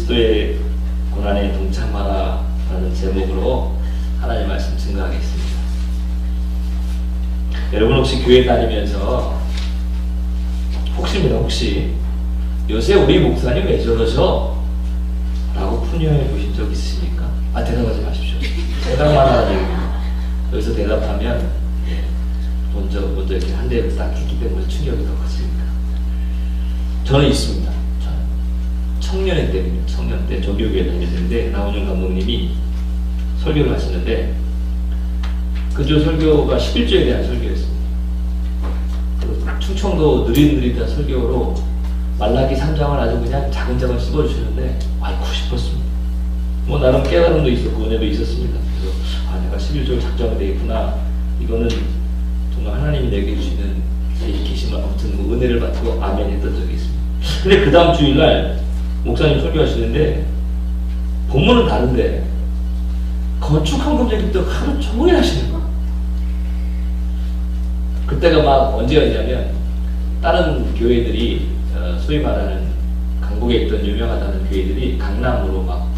그리스도의 고난에 동참하라 라는 제목으로 하나님 말씀 증거하겠습니다. 여러분 혹시 교회 다니면서 혹시입니다, 혹시 요새 우리 목사님 왜 저러죠? 라고 푸념해 보신 적 있으십니까? 대답하지 마십시오. 대답만 하는 얘기입니다. 여기서 대답하면 먼저 이렇게 한 대를 딱 했기 때문에 충격이 더 커집니다. 저는 있습니다. 저는 청년회 때입니다. 청년 때 조교교회 다녔는데 나훈영 감독님이 설교를 하시는데 그저 설교가 11조에 대한 설교였습니다. 충청도 느릿느릿한 설교로 말라기 3장을 아주 그냥 자근자근 씹어주시는데 아이고 싶었습니다. 뭐 나름 깨달음도 있었고 은혜도 있었습니다. 그래서 내가 11조를 작정하면 되겠구나. 이거는 정말 하나님이 내게 주시는 계시면 아무튼 뭐 은혜를 받고 아멘 했던 적이 있습니다. 근데 그 다음 주일날 목사님 설교하시는데 본문은 다른데 건축헌금 얘기부터 하루 종일 하시는 거예요. 그때가 막 언제였냐면 다른 교회들이 소위 말하는 강북에 있던 유명하다는 교회들이 강남으로 막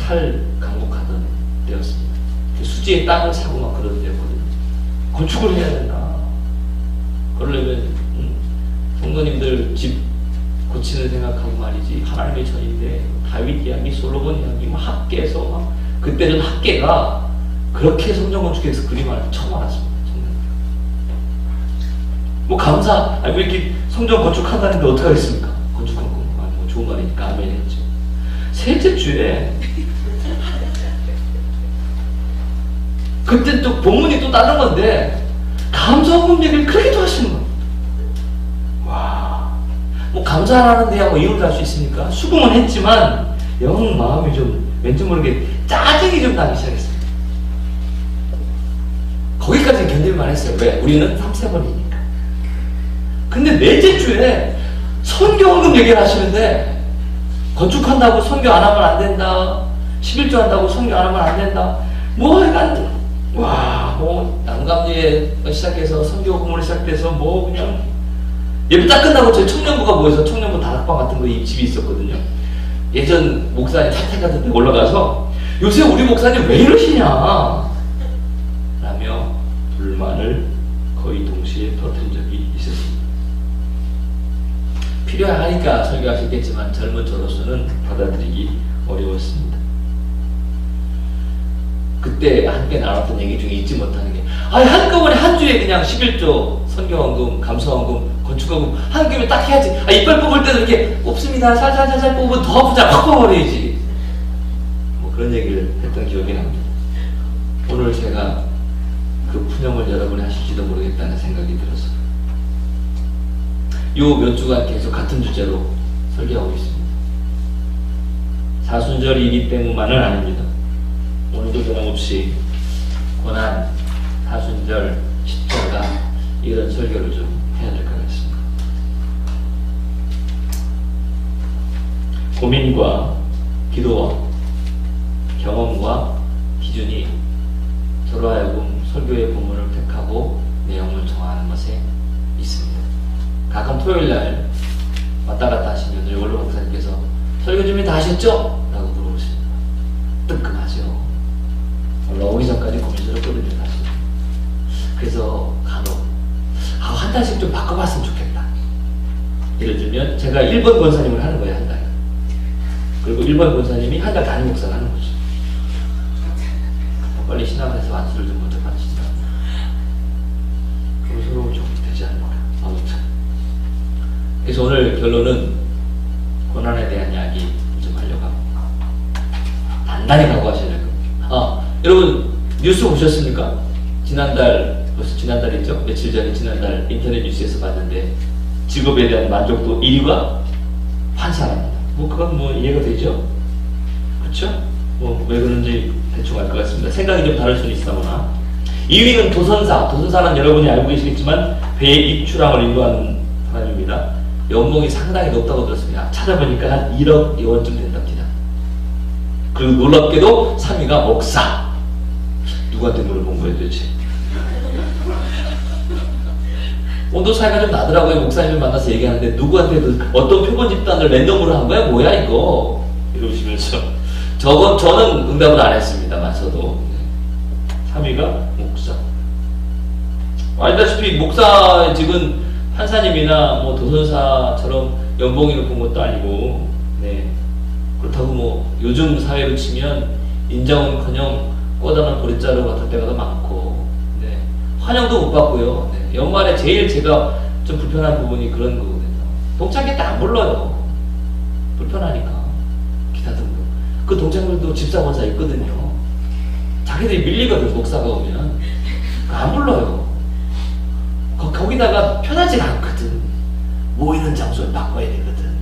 강북하던 때였습니다. 수지에 땅을 사고 막 그러던 때였거든요. 건축을 해야 된다. 그러려면 성도님들 집 고치는 생각하고 말이지 하나님의 전인데 다윗 이야기, 솔로몬 이야기 막 학계에서 막 그때는 학계가 그렇게 성전 건축에서 그림을 처음 알았습니다. 뭐 감사, 왜 이렇게 성전 건축한다는데 어떡하겠습니까? 건축한 거, 뭐 좋은 말이니까 아멘 했죠. 셋째 주에 그때 또 본문이 또 다른 건데 감사헌금 얘기를 그렇게 또 하시는 겁니다. 와, 뭐 감사하는 데야 뭐 이혼도 할 수 있으니까 수긍은 했지만 영 마음이 좀 왠지 모르게 짜증이 좀 나기 시작했습니다. 거기까지는 견딜만 했어요. 왜? 우리는 3세번이니까. 근데 넷째 주에 선교헌금 얘기를 하시는데 건축한다고 선교 안 하면 안 된다. 11조 한다고 선교 안 하면 안 된다. 뭐 약간 뭐 난감리에 시작해서 선교 공문을 시작돼서 뭐 그냥 예배 딱 끝나고 저희 청년부가 모여서 청년부 다락방 같은 거 집이 있었거든요. 예전 목사님 사택 같은 데 올라가서 요새 우리 목사님 왜 이러시냐 라며 불만을 거의 동시에 터뜨린 적이 있었습니다. 필요하니까 설교하셨겠지만 젊은 저로서는 받아들이기 어려웠습니다. 그때 함께 나눴던 얘기 중에 잊지 못하는 게 한꺼번에 한 주에 그냥 11조 선교헌금, 감사헌금, 건축헌금 한꺼번에 딱 해야지. 이빨 뽑을 때도 이렇게 뽑습니다. 살살살살 뽑으면 더 아프잖아. 확 뽑아버려야지. 뭐 그런 얘기를 했던 기억이 납니다. 오늘 제가 그 푸념을 여러분이 하실지도 모르겠다는 생각이 들어서 요 몇 주간 계속 같은 주제로 설교하고 있습니다. 사순절이기 때문만은 아닙니다. 오늘도 변함없이 고난, 사순절, 십자가 이런 설교를 좀 해야 될 것 같습니다. 고민과 기도와 경험과 기준이 저로 하여금 설교의 본문을 택하고 내용을 정하는 것에 있습니다. 가끔 토요일날 왔다 갔다 하시면 우리 원로 목사님께서 설교 준비 다 하셨죠? 라고 물어보십니다. 뜨끔하죠. 올라오기 전까지 고민스럽거든요, 사실. 그래서 간혹 한 달씩 좀 바꿔봤으면 좋겠다. 예를 들면 제가 1번 권사님을 하는 거예요, 한 달. 그리고 1번 권사님이 한 달 담임 목사를 하는 거죠. 빨리 신학을 해서 안수를 좀 먼저 받으시다. 그럼 서로 좀 되지 않을까. 아무튼. 그래서 오늘 결론은 고난에 대한 이야기 좀 하려고 합니다. 단단히 각오하셔야 될 겁니다. 여러분 뉴스 보셨습니까? 벌써 지난달이죠? 며칠 전에 지난달 인터넷 뉴스에서 봤는데 직업에 대한 만족도 1위가 판사랍니다. 뭐 그건 뭐 이해가 되죠? 그렇죠? 뭐 왜 그런지 대충 알 것 같습니다. 생각이 좀 다를 수는 있으나 2위는 도선사는 여러분이 알고 계시겠지만 배의 입출항을 인도하는 사람입니다. 연봉이 상당히 높다고 들었습니다. 찾아보니까 한 1억 원쯤 된답니다. 그리고 놀랍게도 3위가 목사. 누구한테 물어본 거예요 도대체? 온도 차이가 좀 나더라고요. 목사님을 만나서 얘기하는데 누구한테도 어떤 표본 집단을 랜덤으로 한 거야? 뭐야 이거? 이러시면서 저는 응답을 안 했습니다만서도 3위가 목사. 알다시피 목사직은 판사님이나 뭐 도선사처럼 연봉이 높은 것도 아니고, 네. 그렇다고 뭐 요즘 사회로 치면 인정은커녕 꼬다만 보릿자루 같은 때가 더 많고, 네. 환영도 못 받고요. 네. 연말에 제일 제가 좀 불편한 부분이 그런 거거든요. 동창회 때 안 불러요. 불편하니까. 기타 등등. 그 동창들도 집사원사 있거든요. 자기들이 밀리거든, 목사가 오면. 안 불러요. 거기다가 편하지가 않거든. 모이는 장소를 바꿔야 되거든.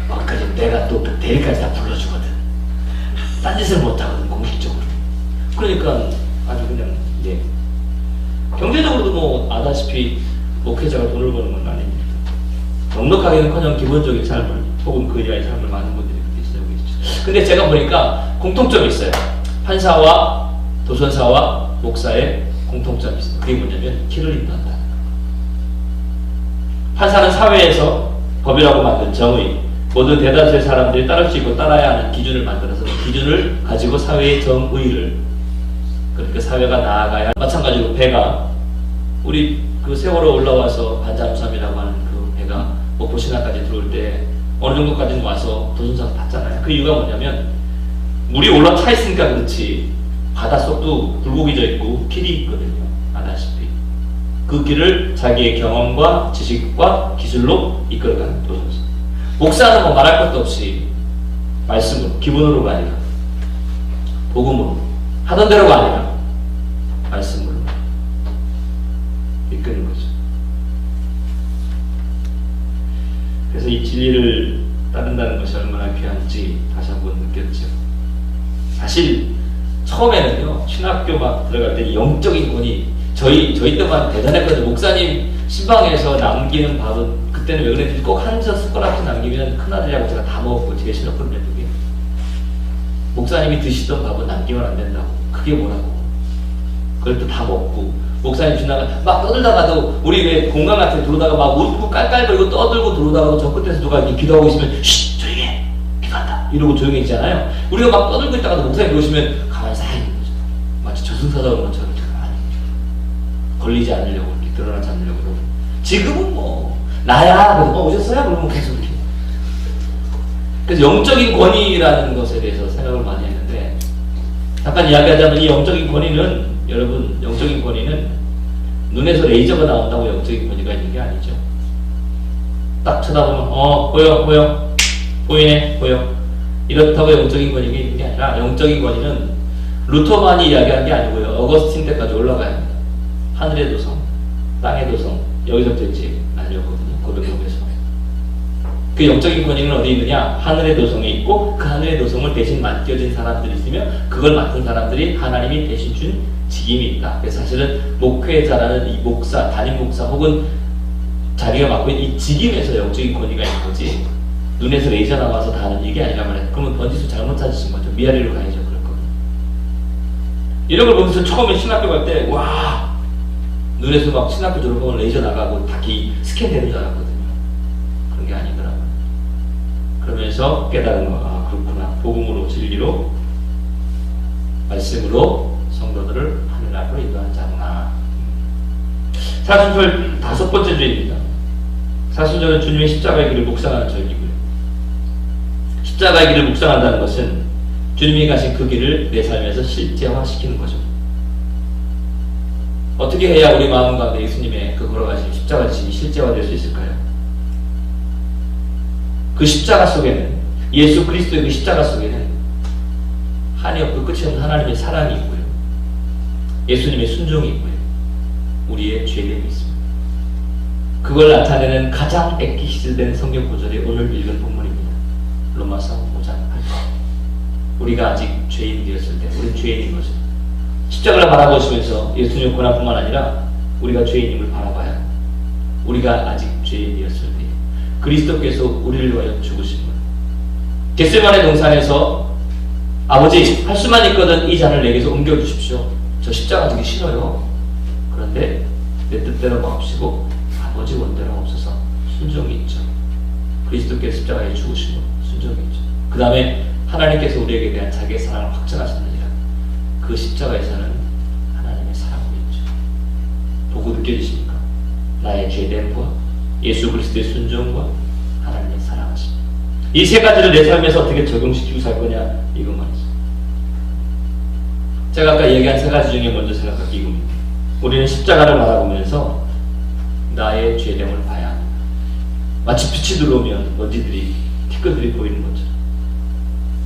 거기까지 내가 또 대리까지 다 불러주거든. 딴짓을 못하거든, 공식적으로. 그러니까 아주 그냥 이제 경제적으로도 뭐 아다시피 목회자가 돈을 버는 건 아닙니다. 넉넉하게는커녕 기본적인 삶을 혹은 그 이하의 삶을 많은 분들이 그렇게 지내고 계시죠. 근데 제가 보니까 공통점이 있어요. 판사와 도선사와 목사의 공통점이 있어요. 그게 뭐냐면 길을 인도한다는 거. 판사는 사회에서 법이라고 만든 정의, 모든 대다수의 사람들이 따를 수 있고 따라야 하는 기준을 만들어서 기준을 가지고 사회의 정의를, 그러니까 사회가 나아가야. 마찬가지로 배가, 우리 그 세월호 올라와서 반잠수함이라고 하는 그 배가 목포신항까지 들어올 때 어느 정도까지는 와서 도선상 탔잖아요. 그 이유가 뭐냐면 물이 올라차 있으니까 그렇지 바닷속도 굴곡이 져 있고 길이 있거든요. 아다시피 그 길을 자기의 경험과 지식과 기술로 이끌어가는 도선사. 목사는 뭐 말할 것도 없이 말씀으로, 기본으로가 아니라 복음으로, 하던 대로가 아니라 말씀으로 이끄는 거죠. 그래서 이 진리를 따른다는 것이 얼마나 귀한지 다시 한번 느꼈죠. 사실 처음에는요, 신학교 막 들어갈 때 영적인 권위, 저희 때만 대단했거든요. 목사님 신방에서 남기는 밥은, 그때는 왜 그랬는지 꼭 한 숟가락씩 남기면 큰아들이라고 제가 다 먹었고, 제가 싫었거든요. 그게 목사님이 드시던 밥은 남기면 안 된다고. 그게 뭐라고. 그걸 또 다 먹고, 목사님 지나가 막 떠들다가도, 우리 왜 공간 같은 데 들어오다가 막 웃고 깔깔거리고 떠들고 들어오다가도 저 끝에서 누가 이렇게 기도하고 있으면 쉿! 조용히 해! 기도한다! 이러고 조용히 있잖아요. 우리가 막 떠들고 있다가도 목사님 들어오시면 가만히 싹 있는 거죠. 마치 저승사자로 것처럼 가만히 걸리지 않으려고, 이렇게 드러나지 않으려고 그러고. 지금은 뭐 나야! 오셨어요? 그러면 계속 이렇게. 그래서 영적인 권위라는 것에 대해서 생각을 많이 했는데, 잠깐 이야기하자면 이 영적인 권위는, 여러분, 영적인 권위는 눈에서 레이저가 나온다고 영적인 권위가 있는 게 아니죠. 딱 쳐다보면 보여 보이네 보여, 이렇다고 영적인 권위가 있는 게 아니라, 영적인 권위는 루터만이 이야기한 게 아니고요, 어거스틴 때까지 올라가야 합니다. 하늘의 도성, 땅의 도성, 여기서부터 이제 나뉘었거든요. 고백록에서. 그 영적인 권위는 어디 있느냐? 하늘의 도성에 있고, 그 하늘의 도성을 대신 맡겨진 사람들이 있으며, 그걸 맡은 사람들이 하나님이 대신 준 직임이 있다. 그래서 사실은 목회자라는 이 목사, 담임 목사 혹은 자기가 맡고 있는 이 직임에서 영적인 권위가 있는 거지, 눈에서 레이저 나와서 다 하는 얘기 아니란 말이에요. 그러면 번지수 잘못 찾으신 거죠. 미아리로 가야죠. 그럴 거면. 이런 걸 보면서 처음에 신학교 갈 때, 와, 눈에서 막 신학교 졸업하면 레이저 나가고 다 스캔 되는 줄 알았거든요. 그런 게 아니더라고요. 그러면서 깨달은 거, 아, 그렇구나. 복음으로, 진리로, 말씀으로 성도들을 하늘 앞으로 인도하는 자구나. 사순절 5번째 주일입니다. 사순절은 주님의 십자가의 길을 묵상하는 절기고요. 십자가의 길을 묵상한다는 것은 주님이 가신 그 길을 내 삶에서 실제화시키는 거죠. 어떻게 해야 우리 마음 가운데 예수님의 그 걸어가신 십자가 지심이 실제화될 수 있을까요? 그 십자가 속에는, 예수 그리스도의 그 십자가 속에는 한이 없고 끝이 없는 하나님의 사랑이 있고요, 예수님의 순종이 있고요, 우리의 죄됨이 있습니다. 그걸 나타내는 가장 엑기시드된 성경 구절이 오늘 읽은 본문입니다. 로마서 5장 8절. 우리가 아직 죄인 되었을 때, 우리는 죄인인 거죠. 십자가를 바라보시면서 예수님의 고난뿐만 아니라 우리가 죄인임을 바라봐야, 우리가 아직 죄인이었을 때 그리스도께서 우리를 위하여 죽으신 것. 겟세마네 동산에서 아버지, 할 수만 있거든 이 잔을 내게서 옮겨주십시오. 저 십자가 지기 싫어요. 그런데 내 뜻대로 마옵시고 아버지 원대로 없어서 순종이 있죠. 그리스도께서 십자가에 죽으신 것, 순종이 있죠. 그 다음에 하나님께서 우리에게 대한 자기의 사랑을 확증하셨느니라. 그 십자가에서는 하나님의 사랑이 있죠. 보고 느껴지십니까? 나의 죄된 부와 예수 그리스도의 순종과 하나님의 사랑하심. 이 세 가지를 내 삶에서 어떻게 적용시키고 살 거냐, 이것 말이죠. 제가 아까 얘기한 세 가지 중에 먼저 생각할 게 이겁니다. 우리는 십자가를 바라보면서 나의 죄됨을 봐야 합니다. 마치 빛이 들어오면 먼지들이, 티끌들이 보이는 것처럼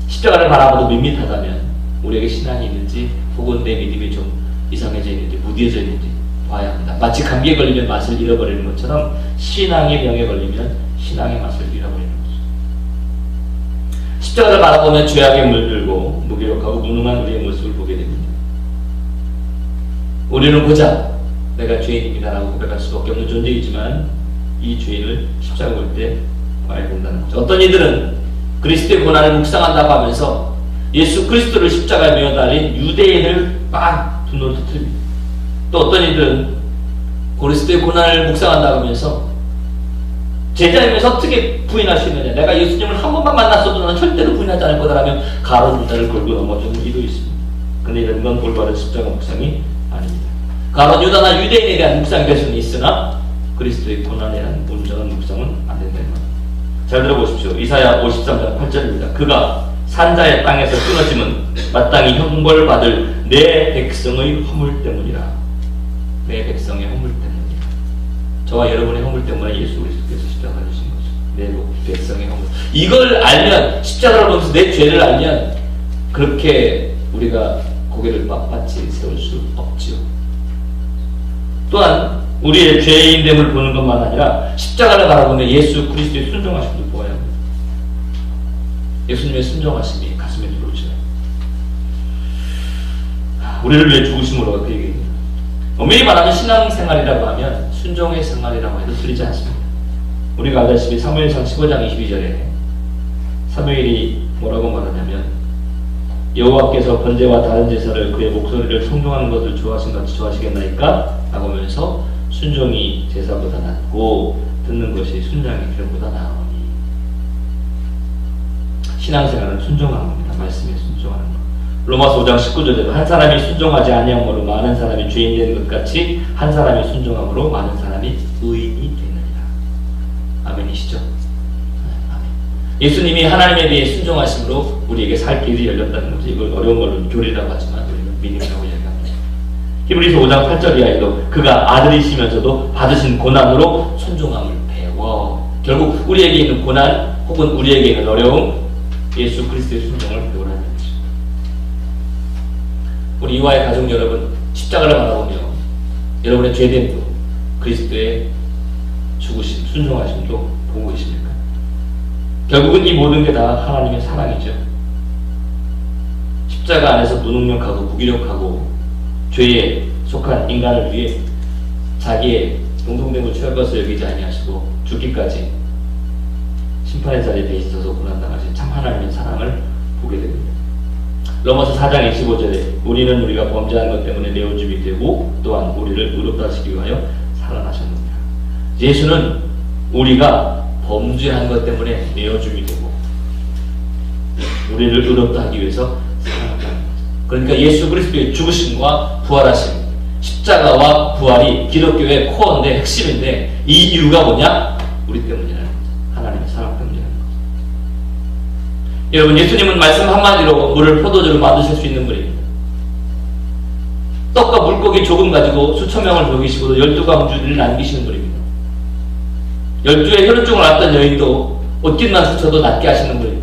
십자가를 바라봐도 밋밋하다면 우리에게 신앙이 있는지 혹은 내 믿음이 좀 이상해져 있는지 무뎌져 있는지 봐야 합니다. 마치 감기에 걸리면 맛을 잃어버리는 것처럼 신앙의 병에 걸리면 신앙의 맛을 잃어버리는 거죠. 십자가를 바라보면 죄악에 물들고 무기력하고 무능한 우리의 모습을 보게 됩니다. 우리는 고작 내가 죄인입니다라고 고백할 수밖에 없는 존재이지만 이 죄인을 십자가 볼 때 봐야 된다는 거죠. 어떤 이들은 그리스도의 고난을 묵상한다고 하면서 예수 그리스도를 십자가에 매어 달린 유대인을 막 분노로 터뜨립니다. 또 어떤 이들은 그리스도의 고난을 묵상한다고 하면서 제자이면서 어떻게 부인할 수 있느냐, 내가 예수님을 한 번만 만났어도 나는 절대로 부인하지 않을 거다라며 가로준자를 걸고 넘어지는 이도 있습니다. 근데 이런 건 올바른 십자가 묵상이 아닙니다. 가론 유다나 유대인에 대한 묵상이 될 수는 있으나 그리스도의 고난에 대한 온전한 묵상은 안 된다는 겁니다. 잘 들어보십시오. 이사야 53장 8절입니다. 그가 산자의 땅에서 끊어짐은 마땅히 형벌받을 내 백성의 허물 때문이라. 내 백성의 허물 때문이라. 저와 여러분의 허물 때문에 예수 그리스도께서 십자가를 주신 거죠. 내 백성의 허물. 이걸 알면, 십자가를 보면서 내 죄를 알면 그렇게 우리가 고개를 빳빳이 세울 수 없지요. 또한 우리의 죄인됨을 보는 것만 아니라 십자가를 바라보며 예수 그리스도의 순종하심도 보아야 합니다. 예수님의 순종하심이 가슴에 들어오죠. 우리를 위해 죽으심으로 그 얘기입니다. 엄밀히 말하면 신앙생활이라고 하면 순종의 생활이라고 해도 틀리지 않습니다. 우리가 알다시피 사무엘상 15장 22절에 사무엘이 뭐라고 말하냐면 여호와께서 번제와 다른 제사를 그의 목소리를 청종하는 것을 좋아하신 같이 좋아하시겠나이까? 라고 하면서 순종이 제사보다 낫고 듣는 것이 순장의 기름보다 나으니. 신앙생활은 순종하는 겁니다. 말씀에 순종하는 것. 로마서 5장 19절에도 한 사람이 순종하지 아니함으로 많은 사람이 죄인 되는 것 같이 한 사람이 순종함으로 많은 사람이 의인이 되느니라. 아멘이시죠? 아멘. 예수님이 하나님에 대해 순종하심으로 우리에게 살 길이 열렸다는 거죠. 이걸 어려운 걸로 교리라고 하지만 우리는 믿음이라고 얘기합니다. 히브리서 5장 8절 이하에도 그가 아들이시면서도 받으신 고난으로 순종함을 배워. 결국 우리에게 있는 고난 혹은 우리에게 있는 어려움, 예수 그리스도의 순종을 배우라는 거죠. 우리 이화의 가족 여러분, 십자가를 바라보며 여러분의 죄됨도 그리스도의 죽으심, 순종하심도 보고 계십니까? 결국은 이 모든 게 다 하나님의 사랑이죠. 십자가 안에서 무능력하고 무기력하고 죄에 속한 인간을 위해 자기의 공동됨을 취할 것을 여기지 아니하시고 죽기까지 심판의 자리에 배있어서 고난당하신 참 하나님의 사랑을 보게 됩니다. 로마서 4장 25절에 우리는 우리가 범죄한 것 때문에 내어줌이 되고 또한 우리를 의롭다 하시기 위하여 살아나셨느니라. 예수는 우리가 범죄한 것 때문에 내어줌이 되고 우리를 의롭다 하기 위해서 살아났다는 거죠. 그러니까 예수 그리스도의 죽으심과 부활하심, 십자가와 부활이 기독교의 코어인데 핵심인데 이 이유가 뭐냐? 우리 때문이라는 거죠. 하나님의 사랑 때문이라는 거죠. 여러분, 예수님은 말씀 한마디로 물을 포도주로 만드실 수 있는 분입니다. 떡과 물고기 조금 가지고 수천 명을 먹이시고도 12광주를 남기시는 분입니다. 12의 혈루증을 앓던 여인도 옷깃만 스쳐도 낫게 하시는 분입니다.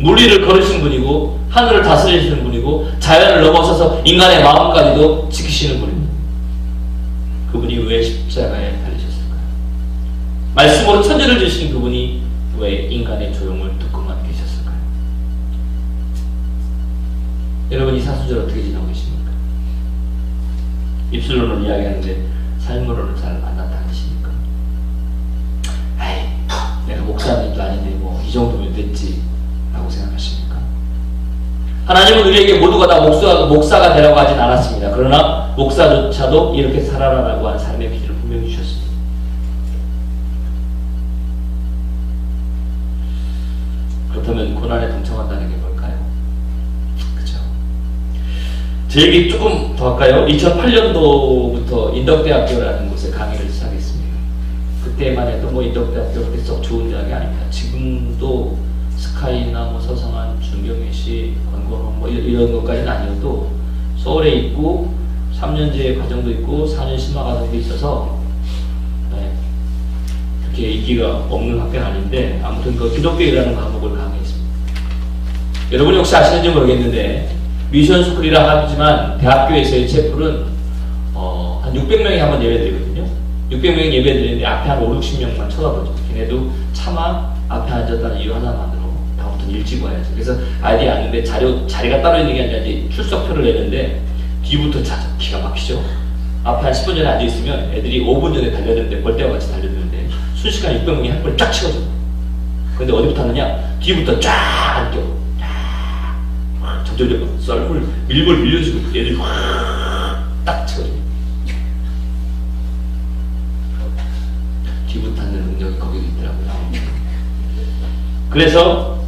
물 위를 걸으신 분이고 하늘을 다스리시는 분이고 자연을 넘어서서 인간의 마음까지도 지키시는 분입니다. 그분이 왜 십자가에 달리셨을까요? 말씀으로 천지를 주신 그분이 왜 인간의 조용을 듣고만 계셨을까요? 여러분, 이 사순절 어떻게 지나고 계십니까? 입술로는 이야기하는데 삶으로는 잘 안 나타나십니까? 아이, 내가 목사님도 아닌데 뭐 이 정도면 됐지 라고 생각하십니까? 하나님은 우리에게 모두가 다 목사가 되라고 하진 않았습니다. 그러나 목사조차도 이렇게 살아라라고 한 삶의 기준을 분명히 주셨습니다. 그렇다면 고난에 동참한다는 게 뭘까요? 그쵸? 제 얘기 조금 더 할까요? 2008년도부터 인덕대학교라는 곳에 강의를 시작했습니다. 그때만 해도 뭐 인덕대학교 그렇게 썩 좋은 대학이 아닙니다. 지금도 스카이나 뭐 서성한, 준경외시, 건고로 뭐 이런 것까지는 아니어도 서울에 있고 3년제 과정도 있고 4년 심화 과정도 있어서 네, 그렇게 인기가 없는 학교는 아닌데 아무튼 그 기독교이라는 과목을 강의했습니다. 여러분이 혹시 아시는지 모르겠는데 미션스쿨이라 하지만 대학교에서의 채플은 한 600명이 한번 예배드리거든요. 600명이 예배드리는데 앞에 한 5, 60명만 쳐다보죠. 걔네도 차마 앞에 앉았다는 이유 하나만으로 다음부터 일찍 와야죠. 그래서 아이들이 앉는데 자리가 따로 있는 게 아니라 이제 출석표를 내는데 뒤부터 자죠. 기가 막히죠. 앞에 한 10분 전에 앉아있으면 애들이 5분 전에 달려드는데 벌떼와 같이 달려드는데 순식간에 600명이 한 번에 쫙 치워줘. 근데 어디부터 하느냐? 뒤부터 쫙 앉겨. 점점 썰물 밀물 밀려주고 애들이 딱 치워줘. 뒤부터 앉는 능력이 거기도 있더라고요. 그래서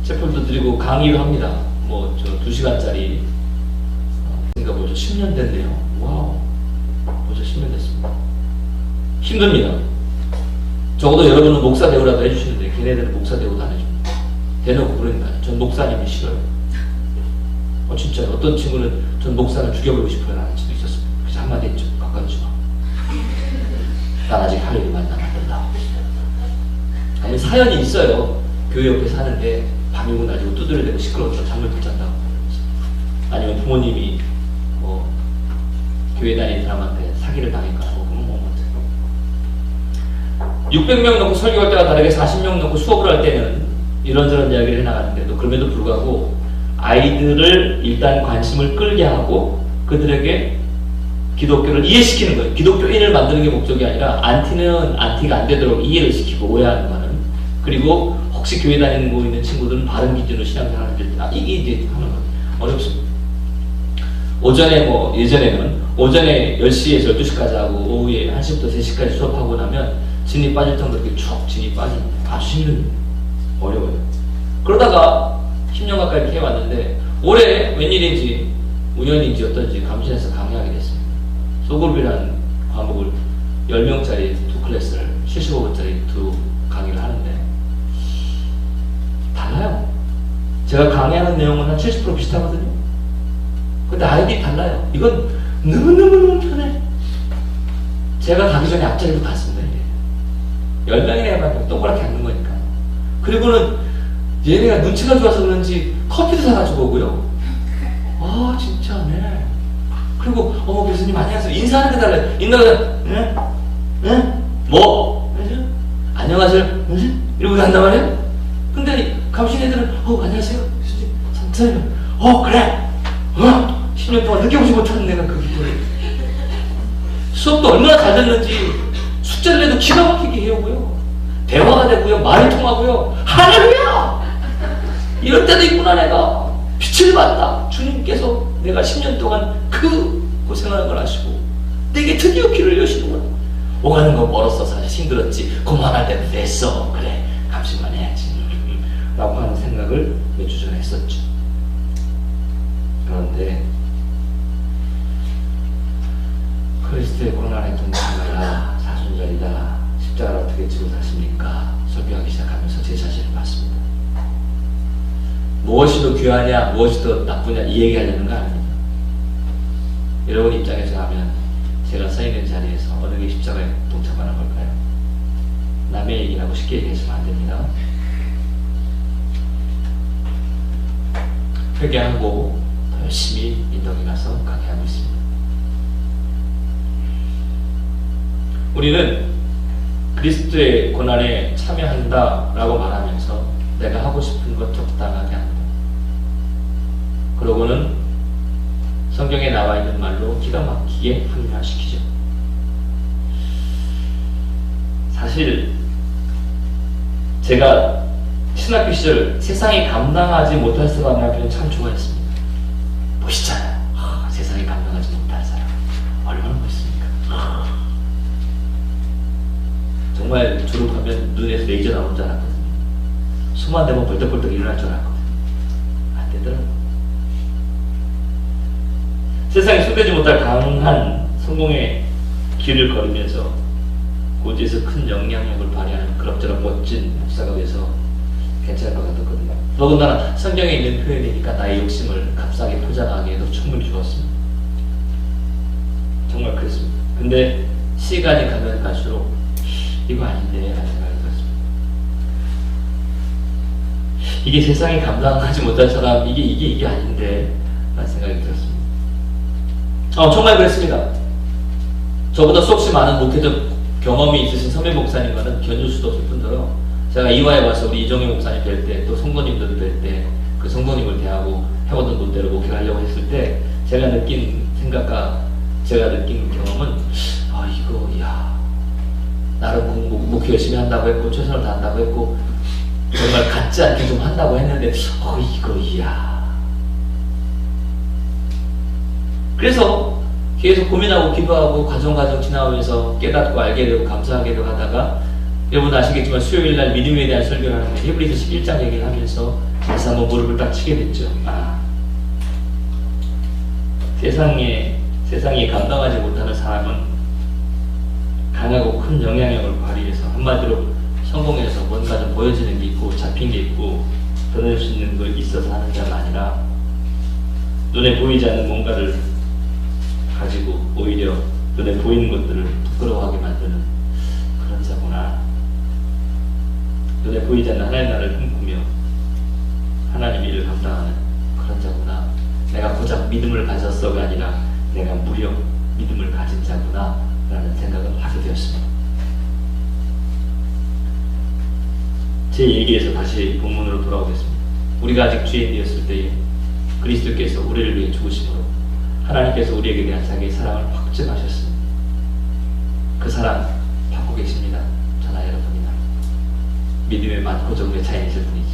채플도 드리고 강의를 합니다. 뭐 저 2시간짜리 그러니까 벌써 10년 됐네요. 와우, 벌써 10년 됐습니다. 힘듭니다. 적어도 여러분은 목사 대우라도 해주시는데 걔네들은 목사 대우도 안 해줍니다. 대놓고 그러니까 전 목사님이 싫어요. 진짜 어떤 친구는 전 목사를 죽여버리고 싶어요 라는 친구도 있었습니다. 그래서 한마디 했죠. 가까워지 마. 난 아직 할 일이 많이 남았다. 아니 사연이 있어요. 교회 옆에 사는데 밤이 오고 낮이고 두드려대고 시끄러워서 잠을 못 잔다고. 아니면 부모님이 뭐 교회 다니는 사람한테 사기를 당했거나 뭐 그런 거 600명 놓고 설교할 때와 다르게 40명 놓고 수업을 할 때는 이런저런 이야기를 해나가는데도 그럼에도 불구하고 아이들을 일단 관심을 끌게 하고 그들에게 기독교를 이해시키는 거예요. 기독교인을 만드는 게 목적이 아니라 안티가 안 되도록 이해를 시키고 오해하는 거는. 그리고 혹시 교회 다니는 거 있는 친구들은 바른 기준으로 신앙생활을 할 때 이게 이제 하는 거 어렵습니다. 오전에 뭐 예전에는 오전에 10시에서 12시까지 하고 오후에 1시부터 3시까지 수업하고 나면 진이 빠질 정도로 이렇게 쭉 진이 빠지는 아주 힘든 어려워요. 그러다가 10년 가까이 이렇게 해왔는데 올해 웬일인지 우연인지 어떤지 감시해서 강의하게 됐습니다. 소그룹이라는 과목을 10명짜리 2클래스를 75분짜리 2 강의를 하는데 달라요. 제가 강의하는 내용은 한 70% 비슷하거든요. 근데 아이들이 달라요. 이건 너무너무 편해. 제가 가기 전에 앞자리로 갔습니다. 10명이나 해봤는데 동그랗게 앉는 거니까. 그리고는 얘네가 눈치가 좋아서 그런지 커피도 사가지고 오고요. 진짜 네. 그리고 교수님 안녕하세요. 인사하는 게 달라요. 인사하면 네? 뭐? 안녕하세요. 이러고 간단 말이에요. 근데 감신 애들은 안녕하세요. 교수님. 선생님. 그래. 10년 동안 느껴보지 못하는 내가 그 기분을. 수업도 얼마나 잘 듣는지 숙제를 해도 기가 막히게 해오고요. 대화가 되고요. 말이 통하고요. 할렐루야! 이럴 때도 있구나 내가. 빛을 봤다. 주님께서 내가 10년 동안 그 고생하는 걸 아시고 내게 드디어 길을 여시는구나. 오가는 거 멀었어. 사실 힘들었지. 그만할 때도 됐어. 그래. 감심만 해야지. 라고 하는 생각을 몇 주 전에 했었죠. 그런데 그리스도의 고난에 동참하라. 사순절이다. 십자가를 어떻게 지고 사십니까? 설교하기 시작하면서 제 자신을 봤습니다. 무엇이 더 귀하냐, 무엇이 더 나쁘냐 이 얘기하려는 거 아닙니다. 여러분 입장에서 하면 제가 서있는 자리에서 어느 게 십자가에 동참하는 걸까요? 남의 얘기라고 쉽게 얘기해서는 안 됩니다. 회개하고 더 열심히 인덕에 가서 강의하고 있습니다. 우리는 그리스도의 고난에 참여한다 라고 말하면서 내가 하고 싶은 것 적당하게 한다. 그러고는 성경에 나와 있는 말로 기가 막히게 합리화시키죠. 사실 제가 신학교 시절 세상이 감당하지 못할 사람이라는 표현 참 좋아했습니다. 멋있잖아요. 세상이 감당하지 못할 사람 얼마나 멋있습니까? 정말 졸업하면 눈에서 레이저 나오는 줄 알았거든요. 수만 되면 벌떡벌떡 일어날 줄 알았거든. 안 되더라고. 세상에 숨기지 못할 강한 성공의 길을 걸으면서 고지에서 큰 영향력을 발휘하는 그럭저럭 멋진 목사가 돼서 괜찮을 것 같았거든요. 더군다나 성경에 있는 표현이니까 나의 욕심을 값싸게 포장하기에도 충분히 좋았습니다. 정말 그랬습니다. 근데 시간이 가면 갈수록 이거 아닌데 라는 생각이 들었습니다. 이게 세상이 감당하지 못할 사람, 이게 아닌데 라는 생각이 들었습니다. 정말 그랬습니다. 저보다 수없이 많은 목회적 경험이 있으신 선배 목사님과는 견줄 수도 없을 뿐더러 제가 이화에 와서 우리 이정희 목사님 뵐 때, 또 성도님들을 뵐 때 그 성도님을 대하고 해오던 분대로 목회하려고 했을 때 제가 느낀 생각과 제가 느낀 경험은 나름 목회 열심히 한다고 했고 최선을 다한다고 했고 정말 같지 않게 좀 한다고 했는데 그래서 계속 고민하고 기도하고 과정 지나오면서 깨닫고 알게 되고 감사하게 되고 하다가 여러분 아시겠지만 수요일날 믿음에 대한 설교를 하는데 히브리서 11장 얘기를 하면서 다시 한번 무릎을 딱 치게 됐죠. 세상이 감당하지 못하는 사람은 강하고 큰 영향력을 발휘해서 한마디로 성공해서 뭔가 좀 보여지는 게 있고 잡힌 게 있고 드러낼 수 있는 거 있어서 하는 자가 아니라 눈에 보이지 않는 뭔가를 가지고 오히려 눈에 보이는 것들을 부끄러워하게 만드는 그런 자구나. 눈에 보이지 않는 하나님의 나라를 꿈꾸며 하나님의 일을 감당하는 그런 자구나. 내가 고작 믿음을 가졌어가 아니라 내가 무려 믿음을 가진 자구나 라는 생각을 하게 되었습니다. 제 얘기에서 다시 본문으로 돌아오겠습니다. 우리가 아직 죄인이었을 때에 그리스도께서 우리를 위해 죽으심으로 하나님께서 우리에게 대한 자기의 사랑을 확증하셨습니다. 그 사랑 받고 계십니다. 저나 여러분이나 믿음의 많고 적음의 차이는 있을 뿐이지.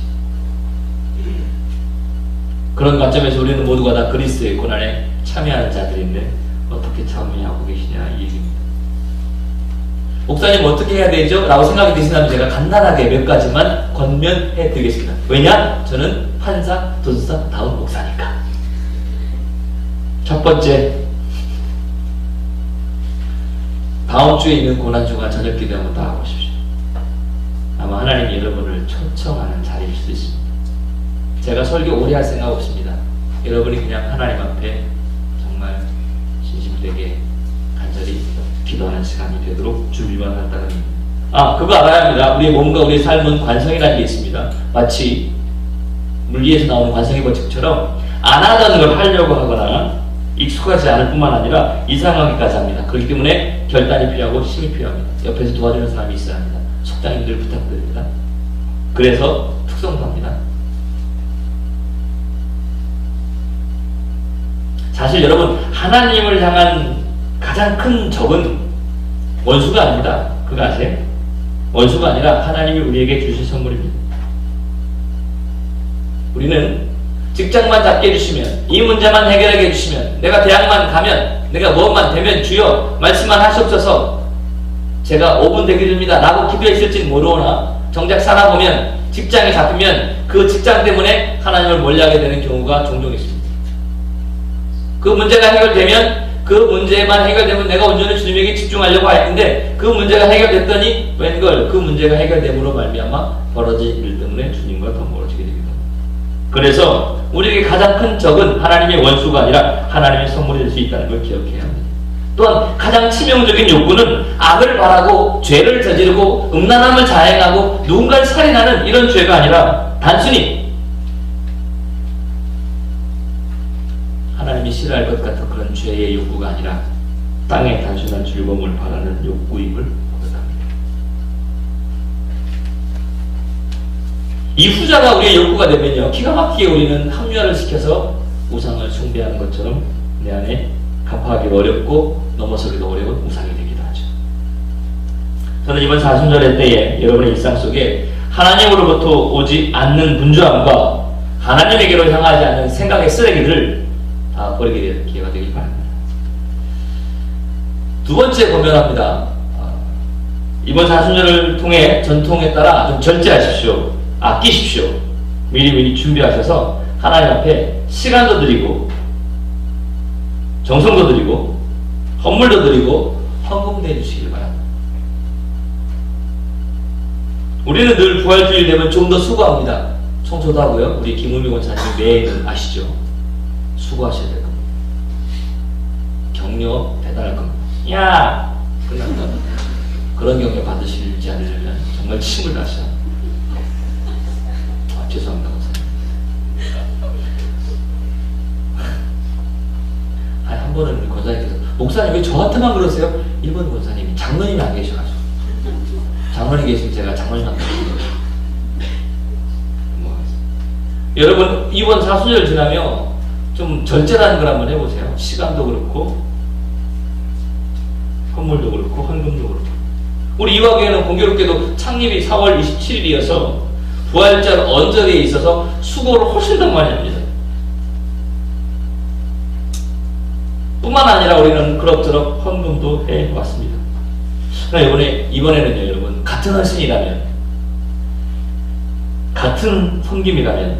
그런 관점에서 우리는 모두가 다 그리스도의 고난에 참여하는 자들인데 어떻게 참여하고 계시냐 이 얘기입니다. 목사님 어떻게 해야 되죠? 라고 생각이 드신다면 제가 간단하게 몇 가지만 권면해 드리겠습니다. 왜냐? 저는 판사, 도수사, 다운 목사니까. 첫 번째, 다음 주에 있는 고난주간 저녁 기도 한번 다 해보십시오. 아마 하나님이 여러분을 초청하는 자리일 수 있습니다. 제가 설교 오래 할 생각 없습니다. 여러분이 그냥 하나님 앞에 정말 진심되게 간절히 기도하는 시간이 되도록 준비만 한다는 겁니다. 그거 알아야 합니다. 우리의 몸과 우리의 삶은 관성이라는 게 있습니다. 마치 물리에서 나오는 관성의 법칙처럼 안 하던 걸 하려고 하거나 익숙하지 않을 뿐만 아니라 이상하기까지 합니다. 그렇기 때문에 결단이 필요하고 힘이 필요합니다. 옆에서 도와주는 사람이 있어야 합니다. 속장님들 부탁드립니다. 그래서 특성도합니다. 사실 여러분 하나님을 향한 가장 큰 적은 원수가 아닙니다. 그거 아세요? 원수가 아니라 하나님이 우리에게 주신 선물입니다. 우리는 직장만 잡게 해주시면, 이 문제만 해결하게 해주시면, 내가 대학만 가면, 내가 무엇만 되면 주여 말씀만 하시옵소서, 제가 5분 되게 됩니다 라고 기도했을지는 모르오나 정작 살아보면 직장이 잡히면 그 직장 때문에 하나님을 멀리하게 되는 경우가 종종 있습니다. 그 문제가 해결되면 그 문제만 해결되면 내가 온전히 주님에게 집중하려고 했는데 그 문제가 해결됐더니 웬걸 그 문제가 해결됨으로 말미암아 벌어진 일 때문에 주님과 더 멀어지게 됩니다. 그래서 우리에게 가장 큰 적은 하나님의 원수가 아니라 하나님의 선물이 될 수 있다는 걸 기억해야 합니다. 또한 가장 치명적인 욕구는 악을 바라고 죄를 저지르고 음란함을 자행하고 누군가를 살인하는 이런 죄가 아니라 단순히 하나님이 싫어할 것 같은 그런 죄의 욕구가 아니라 땅의 단순한 즐거움을 바라는 욕구임을 고백합니다. 이 후자가 우리의 욕구가 되면요, 기가 막히게 우리는 합리화를 시켜서 우상을 숭배하는 것처럼 내 안에 갚아가기가 어렵고 넘어서기도 어려운 우상이 되기도 하죠. 저는 이번 사순절의 때에 여러분의 일상 속에 하나님으로부터 오지 않는 분주함과 하나님에게로 향하지 않는 생각의 쓰레기들을 다 버리게 되는 기회가 되길 바랍니다. 두 번째 권면합니다. 이번 사순절을 통해 전통에 따라 좀 절제하십시오. 아끼십시오. 미리미리 준비하셔서 하나님 앞에 시간도 드리고 정성도 드리고 헌물도 드리고 헌금도 해주시길 바랍니다. 우리는 늘 부활주일 되면 좀 더 수고합니다. 청소도 하고요. 우리 김우미 권사님 매일은 아시죠? 수고하셔야 될 겁니다. 격려 대단할 겁니다. 야! 끝난다. 그런 격려 받으시지 않으려면 정말 침을 다하셔. 죄송합니다, 권사님. 한 번은 우리 권사님께서 목사님 왜 저한테만 그러세요? 일본 권사님이 장로님이 안 계셔가지고 장로님 계시면 제가 장로님한테 여러분 이번 사순절 지나며 좀 절제라는 걸 한번 해보세요. 시간도 그렇고 헌물도 그렇고 헌금도 그렇고 우리 이화교회는 공교롭게도 창립이 4월 27일이어서 부활절 언저리에 있어서 수고를 훨씬 더 많이 합니다. 뿐만 아니라 우리는 그럭저럭 헌금도 해왔습니다. 그러나 이번에는요 여러분 같은 헌신이라면 같은 섬김이라면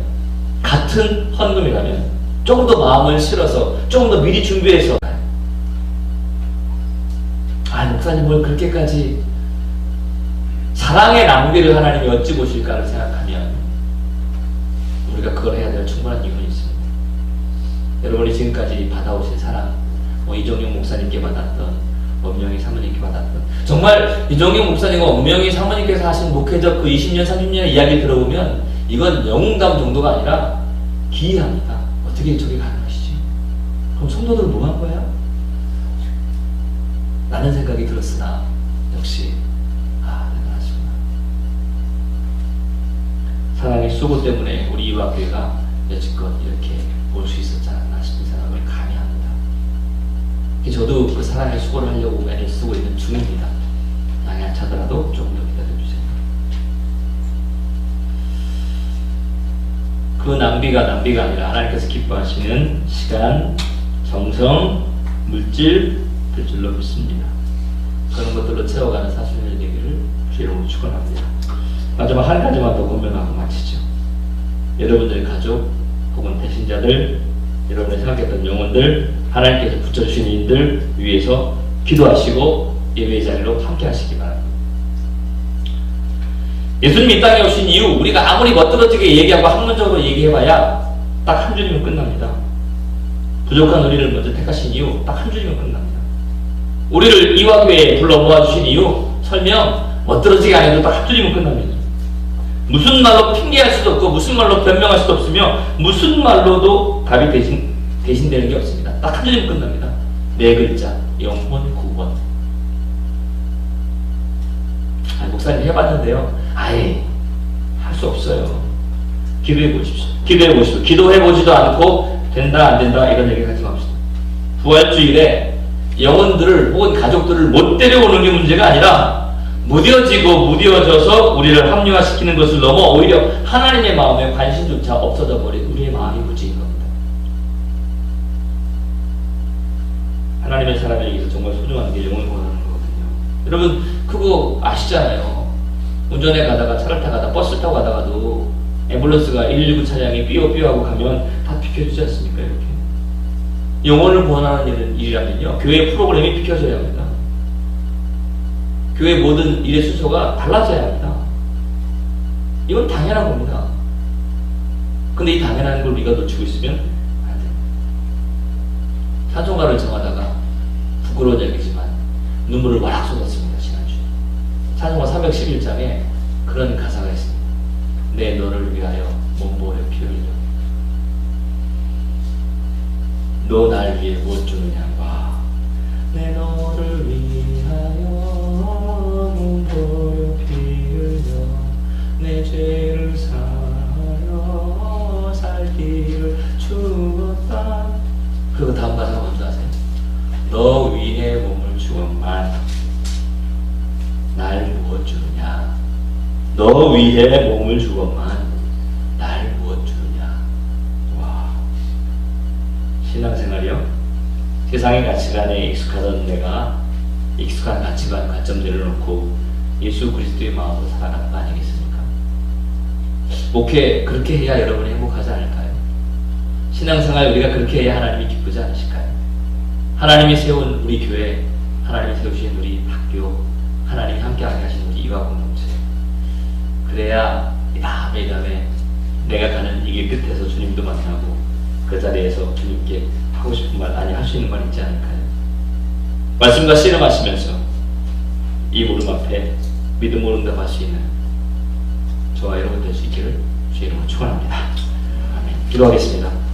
같은 헌금이라면 조금 더 마음을 실어서 조금 더 미리 준비해서 목사님 뭘 그렇게까지 사랑의 낭비를 하나님이 어찌 보실까를 생각하면 우리가 그걸 해야 될 충분한 이유는 있습니다. 여러분이 지금까지 받아오신 사랑 이종용 목사님께 받았던 원명희 사모님께 받았던 정말 이종용 목사님과 원명희 사모님께서 하신 목회적 그 20년 30년의 이야기 들어보면 이건 영웅담 정도가 아니라 기이합니다. 어떻게 저게 가능하시지? 그럼 성도들은 뭐 한 거야? 라는 생각이 들었으나 역시 대단하시구나. 사랑의 수고 때문에 우리 이화교회가 여지껏 이렇게 올 수 있었지 않았나 싶은 생각을 감히 합니다. 저도 그 사랑의 수고를 하려고 애를 쓰고 있는 중입니다. 양이 안 차더라도 조금 더 기다려주세요. 그 낭비가 아니라 하나님께서 기뻐하시는 시간, 정성, 물질 될 줄로 믿습니다. 그런 것들로 채워가는 사순절 되기를 주의로 축원합니다. 마지막 한 가지만 더 권면하고 마치죠. 여러분들의 가족 혹은 배신자들, 여러분이 생각했던 영혼들, 하나님께서 붙여주신 이들 위해서 기도하시고 예배의 자리로 함께 하시기 바랍니다. 예수님이 이 땅에 오신 이후 우리가 아무리 멋들어지게 얘기하고 학문적으로 얘기해봐야 딱 한 줄이면 끝납니다. 부족한 우리를 먼저 택하신 이유 딱 한 줄이면 끝납니다. 우리를 이화교회에 불러 모아주신 이유 설명 멋들어지게 안 해도 딱 한 줄이면 끝납니다. 무슨 말로 핑계할 수도 없고 무슨 말로 변명할 수도 없으며 무슨 말로도 답이 대신되는 게 없습니다. 딱 한 줄이면 끝납니다. 네 글자 영혼 구원. 목사님 해봤는데요. 할 수 없어요. 기도해 보십시오. 기도해 보지도 않고 된다 안 된다 이런 얘기 하지 맙시다. 부활주일에 영혼들을 혹은 가족들을 못 데려오는 게 문제가 아니라 무뎌져서 우리를 합리화시키는 것을 넘어 오히려 하나님의 마음에 관심조차 없어져 버린 우리의 마음이 문제인 겁니다. 하나님의 사람에게서 정말 소중한 게 영혼을 구원하는 거거든요. 여러분 그거 아시잖아요. 운전해 가다가 차를 타고 가다가 버스를 타고 가다가도 앰뷸런스가 119 차량이 삐어삐어하고 가면 다 비켜주지 않습니까? 이렇게 영혼을 구원하는 일이라면요 교회 프로그램이 비켜져야 합니다. 교회 모든 일의 순서가 달라져야 합니다. 이건 당연한 겁니다. 근데 이 당연한 걸 우리가 놓치고 있으면 안 됩니다. 찬송가를 정하다가 부끄러운 얘기지만 눈물을 와락 쏟았습니다. 지난주에 찬송가 311장에 그런 가사가 있습니다. 내 너를 위하여 몸보려 피 흘려 너 날 위해 무엇 주느냐. 와. 내 너를 위하여 몸보려 피 흘려 내 죄를 사하여 살기를 주었다. 그리고 다음 가사가 뭔지 아세요? 너 위에 몸을 주었만 날 무엇 주느냐. 너 위에 몸을 주었만 날 무엇 주느냐. 와. 신앙생활이요? 세상의 가치관에 익숙하던 내가 익숙한 가치관, 관점 내려놓고 예수 그리스도의 마음으로 살아가는 거 아니겠습니까? 목회 그렇게 해야 여러분이 행복하지 않을까요? 신앙생활 우리가 그렇게 해야 하나님이 기쁘지 않으실까요? 하나님이 세운 우리 교회, 하나님이 세우신 우리 학교, 하나님이 함께하게 하신 우리 이화 공동체, 그래야 이 다음에 내가 가는 이 길 끝에서 주님도 만나고 그 자리에서 주님께 하고 싶은 말, 아니 할 수 있는 말 있지 않을까요? 말씀과 씨름하시면서 이 물음 앞에 믿음으로 응답할 수 있는 저와 여러분 될 수 있기를 주의 이름으로 축원합니다. 아멘. 기도하겠습니다.